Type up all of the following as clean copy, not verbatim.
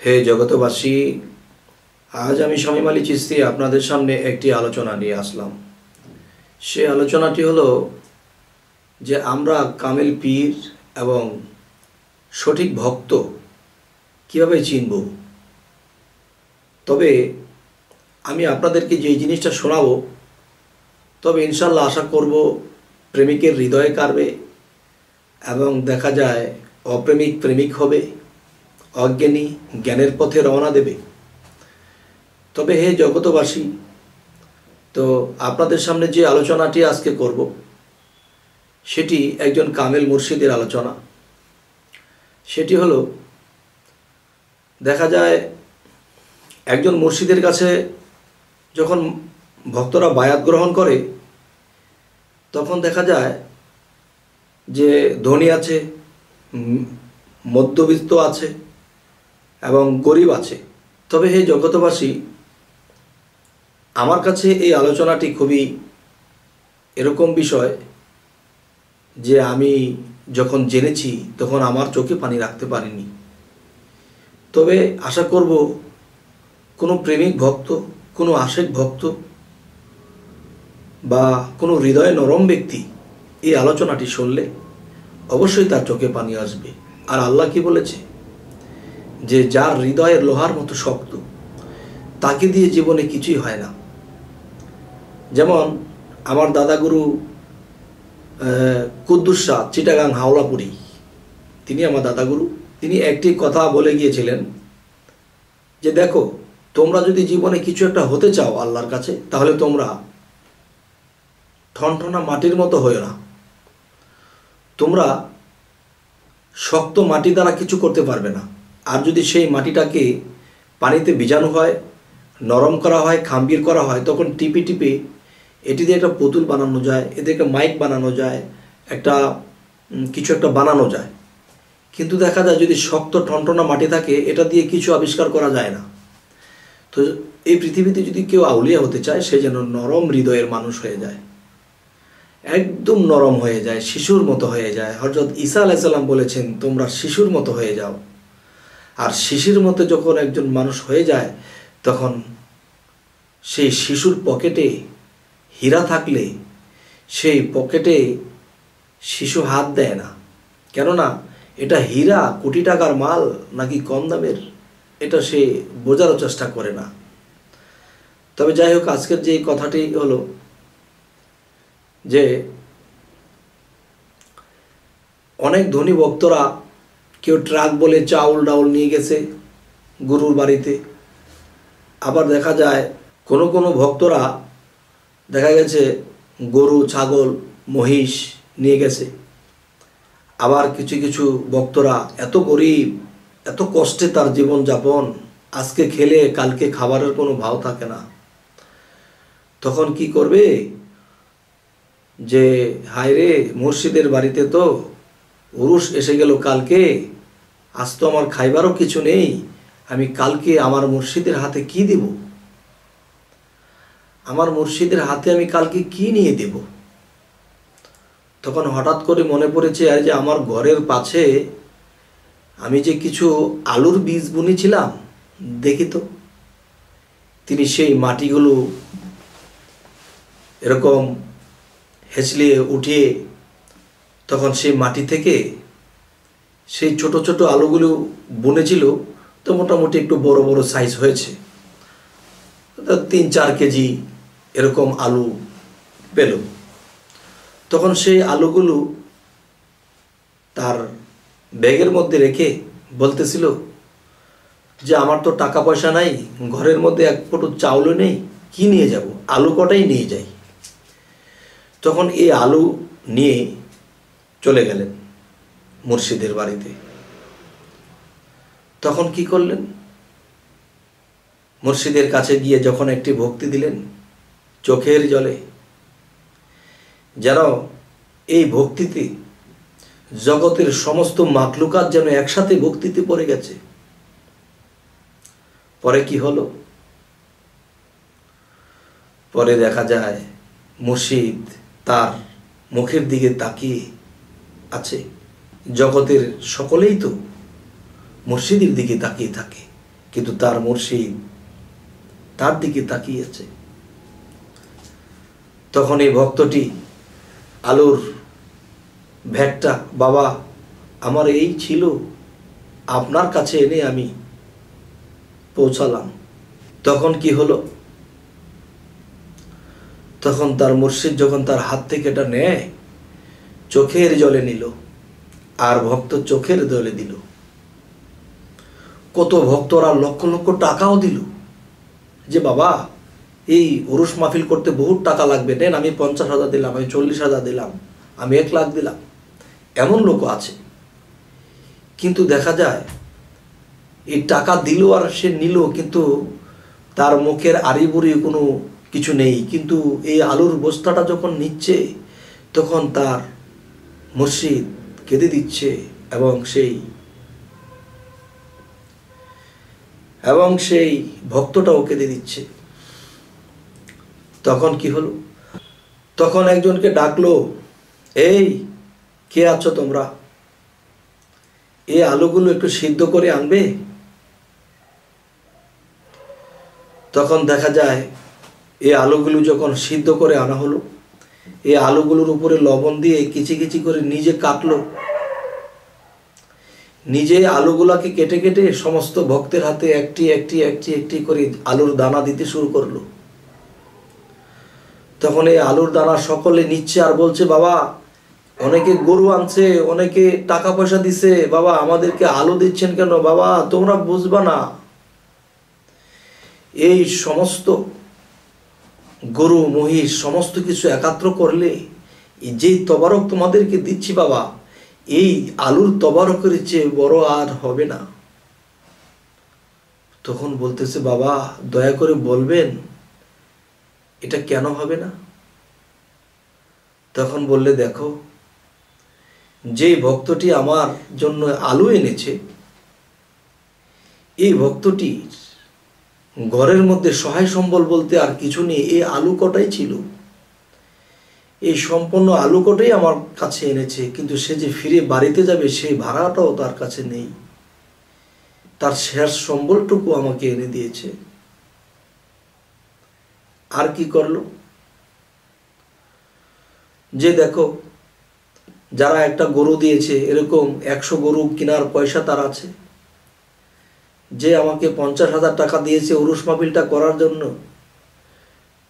হে জগতবাসী, আজ আমি শামীম আলী চিশতি আপনাদের সামনে একটি আলোচনা নিয়ে আসলাম। সে আলোচনাটি হলো যে আমরা কামেল পীর এবং সঠিক ভক্ত কীভাবে চিনব। তবে আমি আপনাদেরকে যেই জিনিসটা শোনাবো, তবে ইনশাল্লাহ আশা করব প্রেমিকের হৃদয়ে কাড়বে এবং দেখা যায় অপ্রেমিক প্রেমিক হবে, অজ্ঞানী জ্ঞানের পথে রওনা দেবে। তবে হে জগতবাসী, তো আপনাদের সামনে যে আলোচনাটি আজকে করব সেটি একজন কামেল মুর্শিদের আলোচনা। সেটি হলো, দেখা যায় একজন মুর্শিদের কাছে যখন ভক্তরা বায়াত গ্রহণ করে তখন দেখা যায় যে ধনী আছে, মধ্যবিত্ত আছে এবং গরিব আছে। তবে হে জগতবাসী, আমার কাছে এই আলোচনাটি খুবই এরকম বিষয় যে আমি যখন জেনেছি তখন আমার চোখে পানি রাখতে পারিনি। তবে আশা করব কোনো প্রেমিক ভক্ত, কোনো আশেক ভক্ত বা কোনো হৃদয় নরম ব্যক্তি এই আলোচনাটি শুনলে অবশ্যই তার চোখে পানি আসবে। আর আল্লাহ কি বলেছে যে যার হৃদয়ের লোহার মতো শক্ত তাকে দিয়ে জীবনে কিছুই হয় না। যেমন আমার দাদাগুরু কুদ্দুস শাহ চিটাগাং হাওলাপুরি, তিনি আমার দাদাগুরু। তিনি একটি কথা বলে গিয়েছিলেন যে দেখো, তোমরা যদি জীবনে কিছু একটা হতে চাও আল্লাহর কাছে, তাহলে তোমরা ঠনঠনা মাটির মতো হয়েও না। তোমরা শক্ত মাটি দ্বারা কিছু করতে পারবে না। আর যদি সেই মাটিটাকে পানিতে ভিজানো হয়, নরম করা হয়, খাম্বির করা হয়, তখন টিপে টিপে এটি দিয়ে একটা পুতুল বানানো যায়, এতে একটা মাইক বানানো যায়, একটা কিছু একটা বানানো যায়। কিন্তু দেখা যায় যদি শক্ত ঠনঠনা মাটি থাকে, এটা দিয়ে কিছু আবিষ্কার করা যায় না। তো এই পৃথিবীতে যদি কেউ আউলিয়া হতে চায়, সে যেন নরম হৃদয়ের মানুষ হয়ে যায়, একদম নরম হয়ে যায়, শিশুর মতো হয়ে যায়। হযরত ঈসা আলাইহিস সালাম বলেছেন তোমরা শিশুর মতো হয়ে যাও। আর শিশুর মতো যখন একজন মানুষ হয়ে যায়, তখন সেই শিশুর পকেটে হীরা থাকলে সেই পকেটে শিশু হাত দেয় না। কেননা এটা হীরা কোটি টাকার মাল নাকি কম দামের, এটা সে বোঝারও চেষ্টা করে না। তবে যাই হোক, আজকের যে কথাটি হলো যে অনেক ধনী ভক্তরা কেউ ট্রাক বলে চাউল ডাউল নিয়ে গেছে গুরুর বাড়িতে। আবার দেখা যায় কোনো কোনো ভক্তরা দেখা গেছে গরু, ছাগল, মহিষ নিয়ে গেছে। আবার কিছু কিছু ভক্তরা এত গরিব, এত কষ্টে তার জীবনযাপন, আজকে খেলে কালকে খাবারের কোনো ভাও থাকে না। তখন কি করবে যে হায় রে, মুর্শিদের বাড়িতে তো উরুস এসে গেল কালকে, আজ তো আমার খাইবারও কিছু নেই, আমি কালকে আমার মুর্শিদের হাতে কি দেব? আমার মুর্শিদের হাতে আমি কালকে কি নিয়ে দেব? তখন হঠাৎ করে মনে পড়েছে, আর যে আমার ঘরের পাশে আমি যে কিছু আলুর বীজ বুনেছিলাম, দেখি তো। তিনি সেই মাটিগুলো এরকম হেঁচলিয়ে উঠিয়ে তখন সেই মাটি থেকে সেই ছোট ছোট আলুগুলো বুনেছিল, তো মোটামুটি একটু বড় বড় সাইজ হয়েছে, 3-4 কেজি এরকম আলু পেল। তখন সেই আলুগুলো তার ব্যাগের মধ্যে রেখে বলতেছিল যে আমার তো টাকা পয়সা নাই, ঘরের মধ্যে এক ফুটো চাউলও নেই, কি নিয়ে যাব? আলু কটাই নিয়ে যাই। তখন এই আলু নিয়ে চলে গেলেন মুর্শিদের বাড়িতে। তখন কি করলেন? মুর্শিদের কাছে গিয়ে যখন একটি ভক্তি দিলেন চোখের জলে, যেন এই ভক্তিতে জগতের সমস্ত মাখলুকাত যেন একসাথে ভক্তিতে পড়ে গেছে। পরে কি হলো? পরে দেখা যায় মুর্শিদ তার মুখের দিকে তাকিয়ে আছে। জগতের সকলেই তো মুর্শিদের দিকে তাকিয়ে থাকে, কিন্তু তার মুর্শিদ তার দিকে তাকিয়েছে। তখন এই ভক্তটি আলুর ভ্যাটটা, বাবা আমার এই ছিল, আপনার কাছে এনে আমি পৌঁছালাম। তখন কি হলো, তখন তার মুর্শিদ যখন তার হাত থেকে এটা নেয়, চোখের জলে নিল, আর ভক্ত চোখের জলে দিল। কত ভক্তরা লক্ষ লক্ষ টাকাও দিল, যে বাবা এই উরুস মাহফিল করতে বহুত টাকা লাগবে, নেন আমি 50,000 দিলাম, আমি 40,000 দিলাম, আমি 1 লাখ দিলাম। এমন লোক আছে। কিন্তু দেখা যায় এই টাকা দিল আর সে নিল, কিন্তু তার মুখের আড়িবুড়ি কোনো কিছু নেই। কিন্তু এই আলুর বস্তাটা যখন নিচ্ছে, তখন তার মুর্শিদ কেঁদে দিচ্ছে, এবং সেই ভক্তটাও কেঁদে দিচ্ছে। তখন কি হলো, তখন একজনকে ডাকলো, এই কে আছো তোমরা, এই আলুগুলো একটু সিদ্ধ করে আনবে। তখন দেখা যায় এই আলুগুলো যখন সিদ্ধ করে আনা হলো, এই আলুগুলোর উপরে লবণ দিয়ে কিচি কিচি করে নিজে কাটলো, নিজে আলুগুলাকে কেটে কেটে সমস্ত ভক্তের হাতে একটি একটি একটি একটি করে আলুর দানা দিতে শুরু করলো। তখন এই আলুর দানা সকলে নিচ্ছে আর বলছে, বাবা অনেকে গরু আনছে, অনেকে টাকা পয়সা দিছে, বাবা আমাদেরকে আলু দিচ্ছেন কেন, বাবা তোমরা বুঝবা না, এই সমস্ত গরু মহিষ সমস্ত কিছু একাত্র করলে যেই তবারক তোমাদেরকে দিচ্ছি বাবা, এই আলুর তবারকের চেয়ে বড় আর হবে না। তখন বলতেছে, বাবা দয়া করে বলবেন এটা কেন হবে না। তখন বললে, দেখো যে ভক্তটি আমার জন্য আলু এনেছে, এই ভক্তটি ঘরের মধ্যে সহায় সম্বল বলতে আর কিছু নেই, এই আলু কটাই ছিল, এই সম্পূর্ণ আলু কটাই আমার কাছে এনেছে, কিন্তু সে যে ফিরে বাড়িতে যাবে সেই ভাড়াটাও তার কাছে নেই, তার শেষ সম্বলটুকু আমাকে এনে দিয়েছে। আর কি করলো, যে দেখো যারা একটা গরু দিয়েছে, এরকম 100 গরু কেনার পয়সা তার আছে, যে আমাকে 50,000 টাকা দিয়েছে উরুস মাহফিলটা করার জন্য,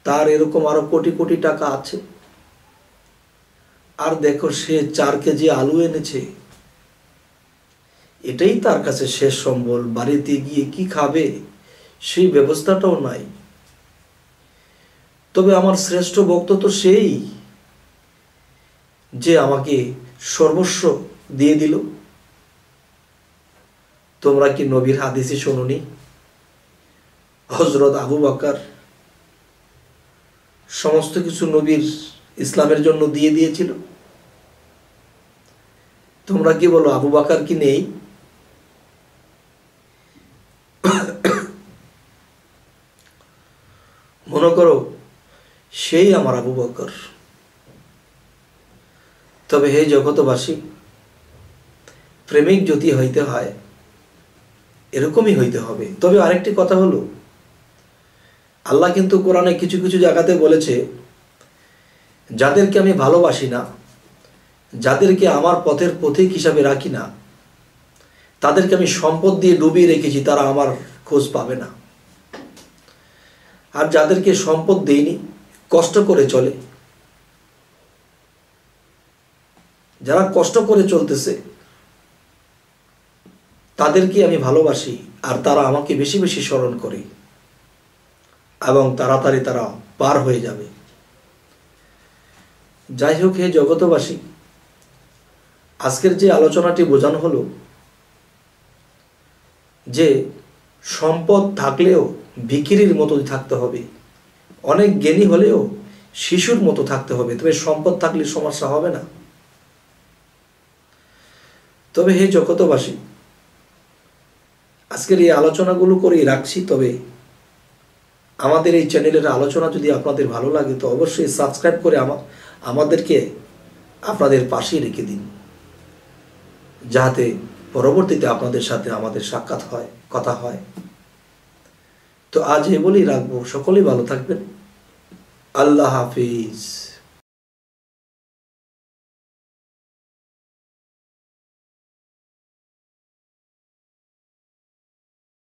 তার এরকম আরো কোটি কোটি টাকা আছে। আর দেখো সে 4 কেজি আলু এনেছে, এটাই তার কাছে শেষ সম্বল, বাড়িতে গিয়ে কি খাবে সেই ব্যবস্থাটাও নাই। তবে আমার শ্রেষ্ঠ ভক্ত তো সেই, যে আমাকে সর্বস্ব দিয়ে দিল। তোমরা কি নবীর হাদিসে শোনোনি, হযরত আবু বকর সমস্ত কিছু নবীর ইসলামের জন্য দিয়ে দিয়েছিল? তোমরা কি বলো আবু বকর কি নেই? মনে করো সেই আমার আবু বকর। তবে হে জগতবাসী, প্রেমিক যদি হইতে হয় এরকমই হইতে হবে। তবে আরেকটি কথা হলো, আল্লাহ কিন্তু কোরআনে কিছু কিছু জায়গাতে বলেছে, যাদেরকে আমি ভালোবাসি না, যাদেরকে আমার পথের পথিক হিসাবে রাখি না, তাদেরকে আমি সম্পদ দিয়ে ডুবিয়ে রেখেছি, তারা আমার খোঁজ পাবে না। আর যাদেরকে সম্পদ দেইনি, কষ্ট করে চলে, যারা কষ্ট করে চলতেছে, তাদেরকে আমি ভালোবাসি, আর তারা আমাকে বেশি বেশি স্মরণ করে, এবং তাড়াতাড়ি তারা পার হয়ে যাবে। যাই হোক হে জগতবাসী, আজকের যে আলোচনাটি বোঝানো হলো, যে সম্পদ থাকলেও ভিখিরির মতো থাকতে হবে, অনেক জ্ঞানী হলেও শিশুর মতো থাকতে হবে, তবে সম্পদ থাকলে সমস্যা হবে না। তবে হে জগতবাসী, আজকের এই আলোচনাগুলো করেই রাখছি। তবে আমাদের এই চ্যানেলের আলোচনা যদি আপনাদের ভালো লাগে, তো অবশ্যই সাবস্ক্রাইব করে আমাদেরকে আপনাদের পাশে রেখে দিন, যাতে পরবর্তীতে আপনাদের সাথে আমাদের সাক্ষাৎ হয়, কথা হয়। তো আজ এ বলেই রাখবো, সকলেই ভালো থাকবেন। আল্লাহ হাফিজ।